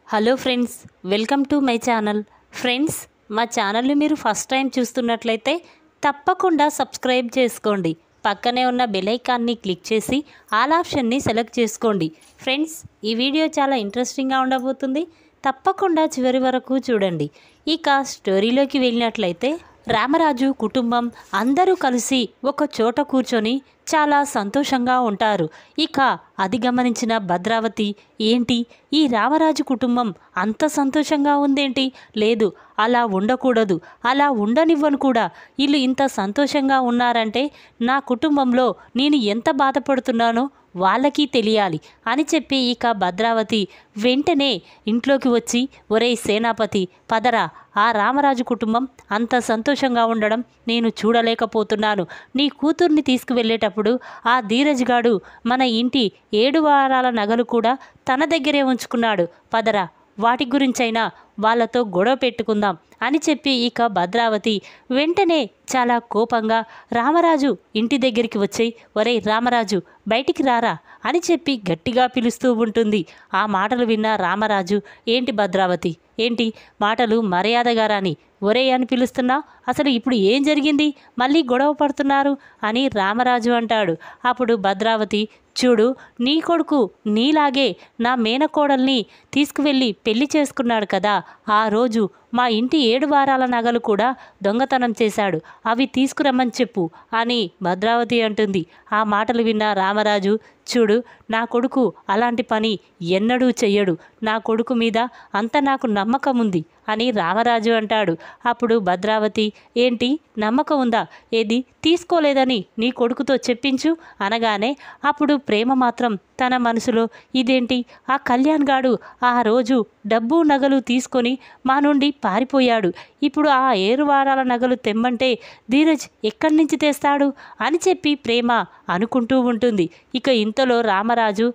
Hello friends, welcome to my channel. Friends, మా ఛానల్ని మీరు ఫస్ట్ టైం చూస్తున్నట్లయితే తప్పకుండా సబ్స్క్రైబ్ చేసుకోండి. పక్కనే ఉన్న బెల్ ఐకాన్ని క్లిక్ చేసి ఆల్ ఆప్షన్ని సెలెక్ట్ చేసుకోండి. ఫ్రెండ్స్, ఈ వీడియో చాలా ఇంట్రెస్టింగ్గా ఉండబోతుంది. తప్పకుండా చివరి వరకు చూడండి. ఇక స్టోరీలోకి వెళ్ళినట్లయితే రామరాజు కుటుంబం అందరూ కలిసి ఒక చోట కూర్చొని చాలా సంతోషంగా ఉంటారు. ఇక అది గమనించిన భద్రావతి, ఏంటి ఈ రామరాజు కుటుంబం అంత సంతోషంగా ఉందేంటి? లేదు, అలా ఉండకూడదు, అలా ఉండనివ్వను కూడా. వీళ్ళు ఇంత సంతోషంగా ఉన్నారంటే నా కుటుంబంలో నేను ఎంత బాధపడుతున్నానో వాళ్ళకి తెలియాలి అని చెప్పి ఇక భద్రావతి వెంటనే ఇంట్లోకి వచ్చి, ఒరేయ్ సేనాపతి, పదరా, ఆ రామరాజు కుటుంబం అంత సంతోషంగా ఉండడం నేను చూడలేకపోతున్నాను. నీ కూతుర్ని తీసుకువెళ్ళేటప్పుడు ఆ ధీరజ్ గాడు మన ఇంటి 7 వారాల నగలు కూడా తన దగ్గరే ఉంచుకున్నాడు. పదరా, వాటి గురించైనా వాళ్ళతో గొడవ పెట్టుకుందాం అని చెప్పి ఇక భద్రావతి వెంటనే చాలా కోపంగా రామరాజు ఇంటి దగ్గరికి వచ్చి, ఒరేయ్ రామరాజు, బయటికి రారా అని చెప్పి గట్టిగా పిలుస్తూ ఉంటుంది. ఆ మాటలు విన్న రామరాజు, ఏంటి భద్రావతి, ఏంటి మాటలు మర్యాదగా రాని, ఒరే అని పిలుస్తున్నా? అసలు ఇప్పుడు ఏం జరిగింది? మళ్ళీ గొడవ పడుతున్నారు అని రామరాజు అంటాడు. అప్పుడు భద్రావతి, చూడు, నీ కొడుకు నీలాగే నా మేనకోడల్ని తీసుకువెళ్ళి పెళ్లి చేసుకున్నాడు కదా, ఆ రోజు మా ఇంటి 7 వారాల నగలు కూడా దొంగతనం చేశాడు, అవి తీసుకురమ్మని చెప్పు అని భద్రావతి అంటుంది. ఆ మాటలు విన్న రామరాజు, చూడు, నా కొడుకు అలాంటి పని ఎన్నడూ చెయ్యడు, నా కొడుకు మీద అంత నాకు నమ్మకం ఉంది అని రామరాజు అంటాడు. అప్పుడు భద్రావతి, ఏంటి నమ్మకం ఉందా? ఏది తీసుకోలేదని నీ కొడుకుతో చెప్పించు అనగానే అప్పుడు ప్రేమ మాత్రం తన మనసులో, ఇదేంటి, ఆ కళ్యాణ్ గాడు ఆ రోజు డబ్బు నగలు తీసుకొని మా నుండి పారిపోయాడు, ఇప్పుడు ఆ 7 వారాల నగలు తెమ్మంటే ధీరజ్ ఎక్కడి నుంచి తెస్తాడు అని చెప్పి ప్రేమ అనుకుంటూ ఉంటుంది. ఇక ఇంతలో రామరాజు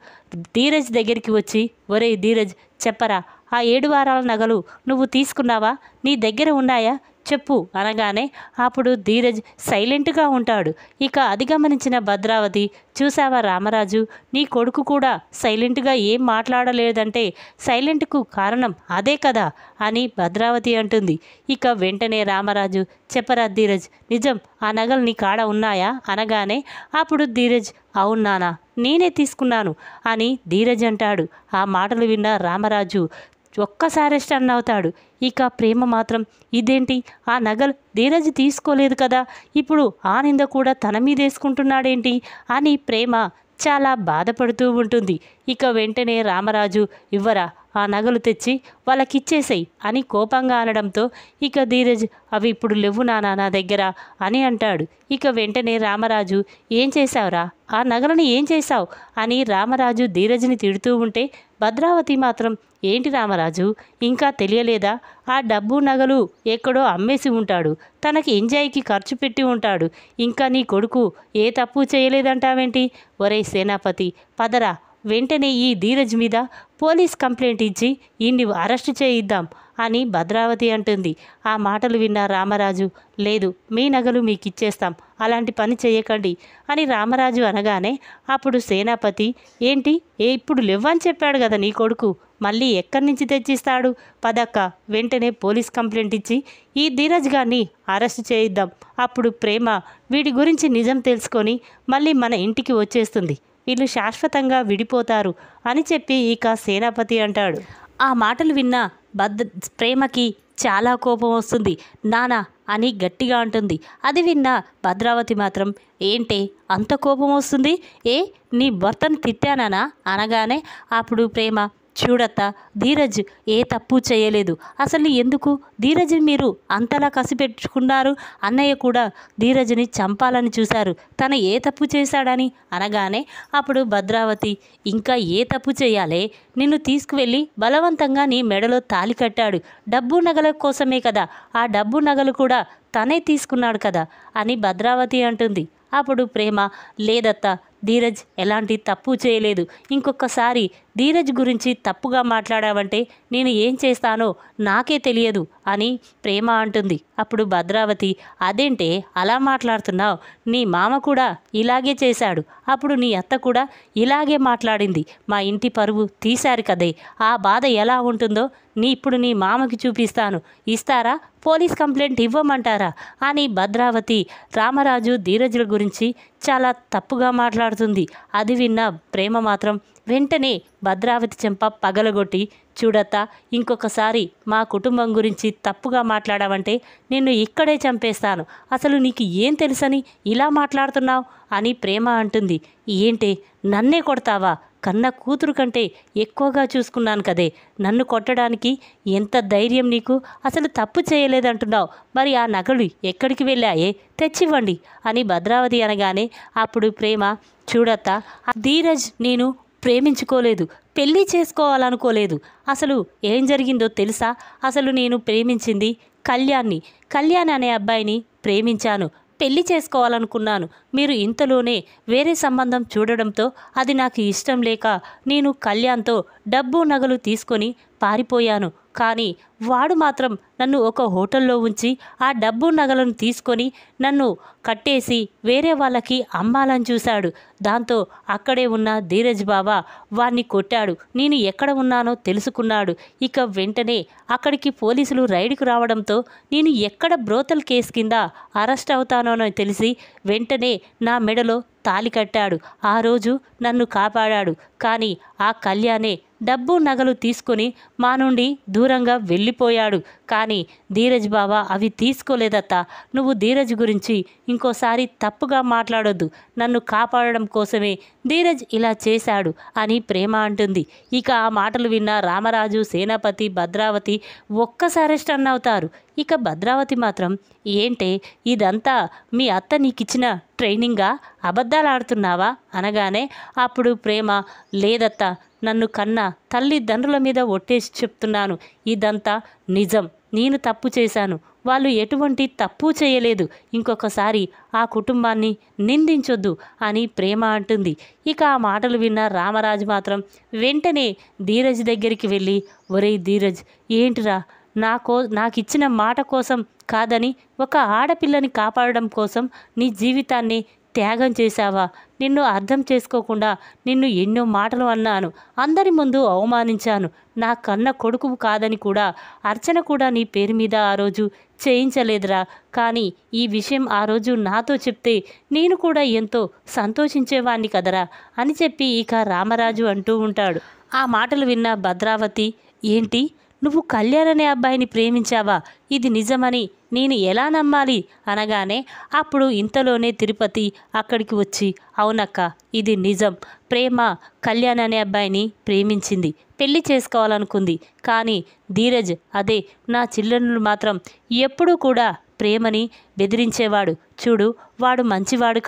ధీరజ్ దగ్గరికి వచ్చి, ఒరే ధీరజ్, చెప్పరా, ఆ 7 వారాల నగలు నువ్వు తీసుకున్నావా? నీ దగ్గర ఉన్నాయా? చెప్పు అనగానే అప్పుడు ధీరజ్ సైలెంట్గా ఉంటాడు. ఇక అది గమనించిన భద్రావతి, చూసావా రామరాజు, నీ కొడుకు కూడా సైలెంట్గా ఏం మాట్లాడలేదంటే సైలెంట్కు కారణం అదే కదా అని భద్రావతి అంటుంది. ఇక వెంటనే రామరాజు, చెప్పరా ధీరజ్, నిజం, ఆ నగలు నీ కాడ ఉన్నాయా అనగానే అప్పుడు ధీరజ్, అవునానా, నేనే తీసుకున్నాను అని ధీరజ్ అంటాడు. ఆ మాటలు విన్న రామరాజు ఒక్కసారి స్టన్ అవుతాడు. ఇక ప్రేమ మాత్రం, ఇదేంటి, ఆ నగలు ధీరజ్ తీసుకోలేదు కదా, ఇప్పుడు ఆ నింద కూడా తన మీద వేసుకుంటున్నాడేంటి అని ప్రేమ చాలా బాధపడుతూ ఉంటుంది. ఇక వెంటనే రామరాజు, ఇవ్వరా, ఆ నగలు తెచ్చి వాళ్ళకిచ్చేసేయి అని కోపంగా అనడంతో ఇక ధీరజ్, అవి ఇప్పుడు లేవు నానా నా దగ్గర అని అంటాడు. ఇక వెంటనే రామరాజు, ఏం చేశావురా, ఆ నగలని ఏం చేశావు అని రామరాజు ధీరజ్ని తిడుతూ ఉంటే భద్రావతి మాత్రం, ఏంటి రామరాజు, ఇంకా తెలియలేదా, ఆ డబ్బు నగలు ఎక్కడో అమ్మేసి ఉంటాడు, తనకి ఎంజాయ్కి ఖర్చు పెట్టి ఉంటాడు, ఇంకా నీ కొడుకు ఏ తప్పు చేయలేదంటావేంటి? ఒరే సేనాపతి, పదరా, వెంటనే ఈ ధీరజ్ మీద పోలీస్ కంప్లైంట్ ఇచ్చి ఈయన్ని అరెస్ట్ చేయిద్దాం అని భద్రావతి అంటుంది. ఆ మాటలు విన్న రామరాజు, లేదు, మీ నగలు మీకు ఇచ్చేస్తాం, అలాంటి పని చేయకండి అని రామరాజు అనగానే అప్పుడు సేనాపతి, ఏంటి, ఇప్పుడు లేవని చెప్పాడు కదా నీ కొడుకు, మళ్ళీ ఎక్కడి నుంచి తెచ్చిస్తాడు? పదక్క, వెంటనే పోలీస్ కంప్లైంట్ ఇచ్చి ఈ ధీరజ్ గారిని అరెస్ట్ చేయిద్దాం, అప్పుడు ప్రేమ వీడి గురించి నిజం తెలుసుకొని మళ్ళీ మన ఇంటికి వచ్చేస్తుంది, వీళ్ళు శాశ్వతంగా విడిపోతారు అని చెప్పి ఇక సేనాపతి అంటాడు. ఆ మాటలు విన్న ప్రేమకి చాలా కోపం వస్తుంది. నానా అని గట్టిగా అంటుంది. అది విన్న భద్రావతి మాత్రం, ఏంటే అంత కోపం వస్తుంది, నీ భర్తను తిట్టానా అనగానే అప్పుడు ప్రేమ, చూడత్తా, ధీరజ్ ఏ తప్పు చేయలేదు, అసలు ఎందుకు ధీరజ్ని మీరు అంతలా కసిపెట్టుకున్నారు? అన్నయ్య కూడా ధీరజ్ని చంపాలని చూశారు, తను ఏ తప్పు చేశాడని అనగానే అప్పుడు భద్రావతి, ఇంకా ఏ తప్పు చేయాలే, నిన్ను తీసుకువెళ్ళి బలవంతంగా నీ మెడలో తాళి కట్టాడు, డబ్బు నగల కోసమే కదా, ఆ డబ్బు నగలు కూడా తనే తీసుకున్నాడు కదా అని భద్రావతి అంటుంది. అప్పుడు ప్రేమ, లేదత్తా, ధీరజ్ ఎలాంటి తప్పు చేయలేదు. ఇంకొకసారి ధీరజ్ గురించి తప్పుగా మాట్లాడావంటే నేను ఏం చేస్తానో నాకే తెలియదు అని ప్రేమ అంటుంది. అప్పుడు భద్రావతి, అదేంటే అలా మాట్లాడుతున్నావు? నీ మామ కూడా ఇలాగే చేశాడు, అప్పుడు నీ అత్త కూడా ఇలాగే మాట్లాడింది. మా ఇంటి పరువు తీశారు కదే, ఆ బాధ ఎలా ఉంటుందో ఇప్పుడు నీ మామకి చూపిస్తాను. ఇస్తారా? పోలీస్ కంప్లైంట్ ఇవ్వమంటారా అని భద్రావతి రామరాజు ధీరజుల గురించి చాలా తప్పుగా మాట్లాడుతుంది. అది విన్న ప్రేమ మాత్రం వెంటనే భద్రావతి చెంప పగలగొట్టి, చూడత్తా, ఇంకొకసారి మా కుటుంబం గురించి తప్పుగా మాట్లాడావంటే నిన్ను ఇక్కడే చంపేస్తాను. అసలు నీకు ఏం తెలుసని ఇలా మాట్లాడుతున్నావు అని ప్రేమ అంటుంది. ఏంటే నన్నే కొడతావా? కన్న కూతురు కంటే ఎక్కువగా చూసుకున్నాను కదే, నన్ను కొట్టడానికి ఎంత ధైర్యం నీకు? అసలు తప్పు చేయలేదంటున్నావు, మరి ఆ నగలు ఎక్కడికి వెళ్ళాయే? తెచ్చివ్వండి అని భద్రావతి అనగానే అప్పుడు ప్రేమ, చూడత్తా, ధీరజ్ నేను ప్రేమించుకోలేదు, పెళ్ళి చేసుకోవాలనుకోలేదు. అసలు ఏం జరిగిందో తెలుసా? అసలు నేను ప్రేమించింది కళ్యాణ్ అనే అబ్బాయిని ప్రేమించాను, పెళ్లి చేసుకోవాలనుకున్నాను. మీరు ఇంతలోనే వేరే సంబంధం చూడడంతో అది నాకు ఇష్టం లేక నేను కళ్యాణ్తో డబ్బు నగలు తీసుకొని పారిపోయాను. కానీ వాడు మాత్రం నన్ను ఒక హోటల్లో ఉంచి ఆ డబ్బు నగలను తీసుకొని నన్ను కట్టేసి వేరే వాళ్ళకి అమ్మాలని చూశాడు. దాంతో అక్కడే ఉన్న ధీరజ్ బావ వాణ్ణి కొట్టాడు. నేను ఎక్కడ ఉన్నానో తెలుసుకున్నాడు. ఇక వెంటనే అక్కడికి పోలీసులు రైడ్కు రావడంతో నేను ఎక్కడ బ్రోతల్ కేసు కింద అరెస్ట్ అవుతానోనో తెలిసి వెంటనే నా మెడలో తాళి కట్టాడు. ఆ రోజు నన్ను కాపాడాడు. కానీ ఆ కళ్యాణే డబ్బు నగలు తీసుకొని మా నుండి దూరంగా వెళ్ళిపోయాడు. కానీ ధీరజ్ బావ అవి తీసుకోలేదత్తా. నువ్వు ధీరజ్ గురించి ఇంకోసారి తప్పుగా మాట్లాడొద్దు. నన్ను కాపాడడం కోసమే ధీరజ్ ఇలా చేశాడు అని ప్రేమ అంటుంది. ఇక ఆ మాటలు విన్న రామరాజు, సేనాపతి, భద్రావతి ఒక్కసారి స్టన్ అవుతారు. ఇక భద్రావతి మాత్రం, ఏంటే ఇదంతా మీ అత్త నీకిచ్చిన ట్రైనింగా? అబద్ధాలు ఆడుతున్నావా అనగానే అప్పుడు ప్రేమ, లేదత్తా, నన్ను కన్న తల్లిదండ్రుల మీద ఒట్టేసి చెప్తున్నాను, ఇదంతా నిజం. నేను తప్పు చేశాను, వాళ్ళు ఎటువంటి తప్పు చేయలేదు. ఇంకొకసారి ఆ కుటుంబాన్ని నిందించొద్దు అని ప్రేమ అంటుంది. ఇక ఆ మాటలు విన్న రామరాజు మాత్రం వెంటనే ధీరజ్ దగ్గరికి వెళ్ళి, ఒరేయ్ ధీరజ్, ఏంటిరా, నాకిచ్చిన మాట కోసం కాదని ఒక ఆడపిల్లని కాపాడడం కోసం నీ జీవితాన్ని త్యాగం చేశావా? నిన్ను అర్థం చేసుకోకుండా నిన్ను ఎన్నో మాటలు అన్నాను, అందరి ముందు అవమానించాను. నా కన్న కొడుకు కాదని కూడా అర్చన కూడా నీ పేరు మీద ఆ రోజు చేయించలేదురా. కానీ ఈ విషయం ఆ రోజు నాతో చెప్తే నేను కూడా ఎంతో సంతోషించేవాణ్ణి కదరా అని చెప్పి ఇక రామరాజు అంటూ ఉంటాడు. ఆ మాటలు విన్న భద్రావతి, ఏంటి, నువ్వు కళ్యాణ్ అనే అబ్బాయిని ప్రేమించావా? ఇది నిజమని నేను ఎలా నమ్మాలి అనగానే అప్పుడు ఇంతలోనే తిరుపతి అక్కడికి వచ్చి, అవునక్క, ఇది నిజం. ప్రేమ కళ్యాణ్ అనే అబ్బాయిని ప్రేమించింది, పెళ్లి చేసుకోవాలనుకుంది. కానీ ధీరజ్, అదే నా చిల్లనులు మాత్రం ఎప్పుడూ కూడా ప్రేమని బెదిరించేవాడు. చూడు, వాడు మంచివాడు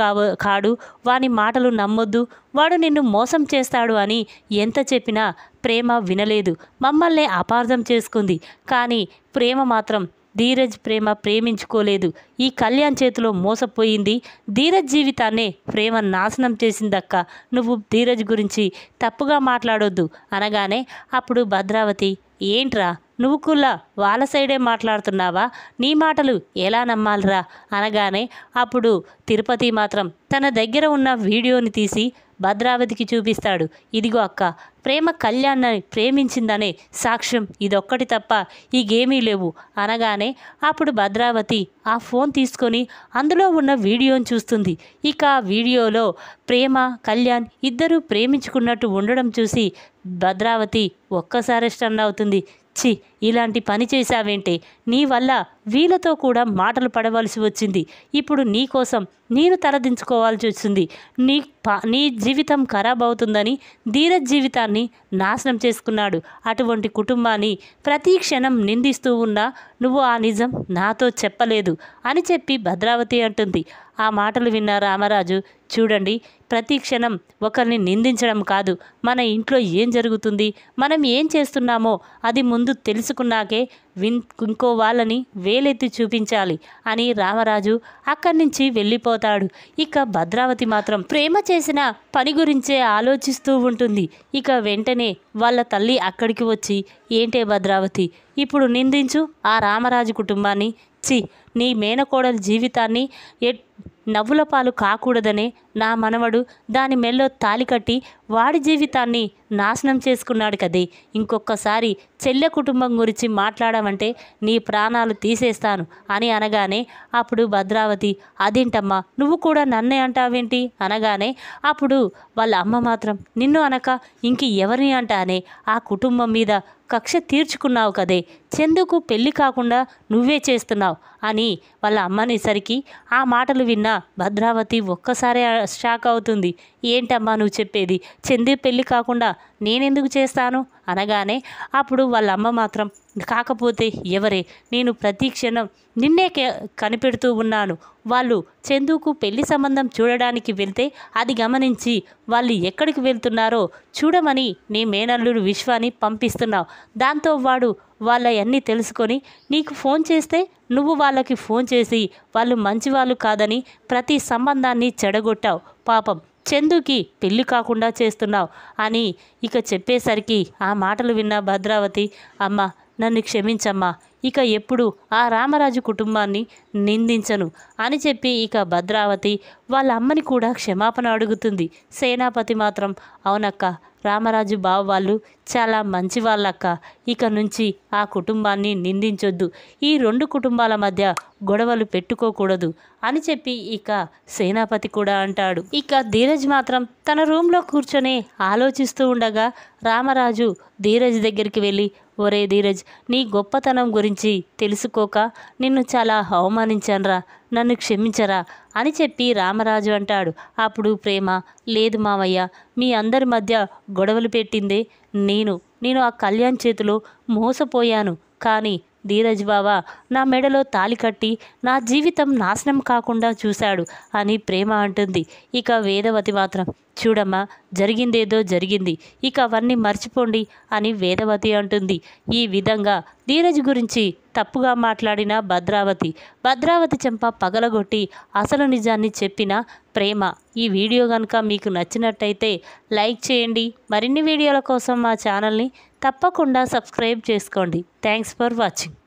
కాడు, వాని మాటలు నమ్మొద్దు, వాడు నిన్ను మోసం చేస్తాడు అని ఎంత చెప్పినా ప్రేమ వినలేదు, మమ్మల్ని అపార్థం చేసుకుంది. కానీ ప్రేమ మాత్రం ధీరజ్ ప్రేమించుకోలేదు. ఈ కళ్యాణ్ చేతిలో మోసపోయింది. ధీరజ్ జీవితాన్నే ప్రేమ నాశనం చేసిందక్క. నువ్వు ధీరజ్ గురించి తప్పుగా మాట్లాడొద్దు అనగానే అప్పుడు భద్రావతి, ఏంట్రా, నువ్వు కూడా వాళ్ళ సైడే మాట్లాడుతున్నావా? నీ మాటలు ఎలా నమ్మాలిరా అనగానే అప్పుడు తిరుపతి మాత్రం తన దగ్గర ఉన్న వీడియోని తీసి భద్రావతికి చూపిస్తాడు. ఇదిగో అక్క, ప్రేమ కళ్యాణ్ని ప్రేమించిందనే సాక్ష్యం ఇదొక్కటి తప్ప ఈగేమీ లేవు అనగానే అప్పుడు భద్రావతి ఆ ఫోన్ తీసుకొని అందులో ఉన్న వీడియోని చూస్తుంది. ఇక ఆ వీడియోలో ప్రేమ కళ్యాణ్ ఇద్దరూ ప్రేమించుకున్నట్టు ఉండడం చూసి భద్రావతి ఒక్కసారి స్టన్ అవుతుంది. చి, ఇలాంటి పని చేశావేంటే? నీ వల్ల వీళ్ళతో కూడా మాటలు పడవలసి వచ్చింది. ఇప్పుడు నీ కోసం నేను తలదించుకోవాల్సి వచ్చింది. నీ జీవితం ఖరాబ్ అవుతుందని ధీరజ్ జీవితాన్ని నాశనం చేసుకున్నాడు. అటువంటి కుటుంబాన్ని ప్రతి క్షణం నిందిస్తూ ఉన్నా నువ్వు ఆ నిజం నాతో చెప్పలేదు అని చెప్పి భద్రావతి అంటుంది. ఆ మాటలు విన్న రామరాజు, చూడండి, ప్రతి క్షణం ఒకరిని నిందించడం కాదు, మన ఇంట్లో ఏం జరుగుతుంది, మనం ఏం చేస్తున్నామో అది ముందు తెలుసుకున్నాకే ఇంకో వాళ్ళని వేలెత్తి చూపించాలి అని రామరాజు అక్కడి నుంచి వెళ్ళిపోతాడు. ఇక భద్రావతి మాత్రం ప్రేమ చేసిన పని గురించే ఆలోచిస్తూ ఉంటుంది. ఇక వెంటనే వాళ్ళ తల్లి అక్కడికి వచ్చి, ఏంటే భద్రావతి, ఇప్పుడు నిందించు ఆ రామరాజు కుటుంబాన్ని, నీ మేనకోడలి జీవితాన్ని నవ్వుల పాలు కాకూడదనే నా మనవడు దాని మెల్లో తాలి కట్టి వాడి జీవితాన్ని నాశనం చేసుకున్నాడు కదే. ఇంకొకసారి చెల్లె కుటుంబం గురించి మాట్లాడమంటే నీ ప్రాణాలు తీసేస్తాను అని అనగానే అప్పుడు భద్రావతి, అదేంటమ్మా నువ్వు కూడా నన్నే అంటావేంటి అనగానే అప్పుడు వాళ్ళ అమ్మ మాత్రం, నిన్ను అనక ఇంక ఎవరిని అంటానే, ఆ కుటుంబం మీద కక్ష తీర్చుకున్నావు కదే, చందుకు పెళ్లి కాకుండా నువ్వే చేస్తున్నావు అని వాళ్ళ అమ్మనేసరికి ఆ మాటలు విన్న భద్రావతి ఒక్కసారి షాక్ అవుతుంది. ఏంటమ్మా నువ్వు చెప్పేది, చందు పెళ్లి కాకుండా నేనెందుకు చేస్తాను అనగానే అప్పుడు వాళ్ళ అమ్మ మాత్రం, కాకపోతే ఎవరే, నేను ప్రతి క్షణం నిన్నే కనిపెడుతూ ఉన్నాను. వాళ్ళు చందుకు పెళ్లి సంబంధం చూడడానికి వెళ్తే అది గమనించి వాళ్ళు ఎక్కడికి వెళ్తున్నారో చూడమని నీ మేనల్లుడు విశ్వాన్ని పంపిస్తున్నావు. దాంతో వాడు వాళ్ళన్నీ తెలుసుకొని నీకు ఫోన్ చేస్తే నువ్వు వాళ్ళకి ఫోన్ చేసి వాళ్ళు మంచివాళ్ళు కాదని ప్రతి సంబంధాన్ని చెడగొట్టావు. పాపం చందుకి పెళ్లి కాకుండా చేస్తున్నావు అని ఇక చెప్పేసరికి ఆ మాటలు విన్న భద్రావతి, అమ్మ నన్ను క్షమించమ్మా, ఇక ఎప్పుడు ఆ రామరాజు కుటుంబాన్ని నిందించను అని చెప్పి ఇక భద్రావతి వాళ్ళ అమ్మని కూడా క్షమాపణ అడుగుతుంది. సేనాపతి మాత్రం, అవునక్క, రామరాజు బావ వాళ్ళు చాలా మంచి వాళ్ళక్క, ఇక నుంచి ఆ కుటుంబాన్ని నిందించొద్దు, ఈ రెండు కుటుంబాల మధ్య గొడవలు పెట్టుకోకూడదు అని చెప్పి ఇక సేనాపతి కూడా అంటాడు. ఇక ధీరజ్ మాత్రం తన రూమ్లో కూర్చొని ఆలోచిస్తూ ఉండగా రామరాజు ధీరజ్ దగ్గరికి వెళ్ళి, ఒరే ధీరజ్, నీ గొప్పతనం గురించి తెలుసుకోక నిన్ను చాలా అవమానించానురా, నన్ను క్షమించరా అని చెప్పి రామరాజు అంటాడు. అప్పుడు ప్రేమ, లేదు మావయ్య, మీ అందరి మధ్య గొడవలు పెట్టిందే నేను ఆ కళ్యాణ్ చేతిలో మోసపోయాను, కానీ ధీరజ్ బావా నా మెడలో తాలి కట్టి నా జీవితం నాశనం కాకుండా చూశాడు అని ప్రేమ అంటుంది. ఇక వేదవతి మాత్రం, చూడమ్మా, జరిగిందేదో జరిగింది, ఇక అవన్నీ మర్చిపోండి అని వేదవతి అంటుంది. ఈ విధంగా ధీరజ్ గురించి తప్పుగా మాట్లాడిన భద్రావతి చెంప పగలగొట్టి అసలు నిజాన్ని చెప్పిన ప్రేమ. ఈ వీడియో కనుక మీకు నచ్చినట్టయితే లైక్ చేయండి. మరిన్ని వీడియోల కోసం మా ఛానల్ని తప్పకుండా సబ్స్క్రైబ్ చేసుకోండి. Thanks for watching.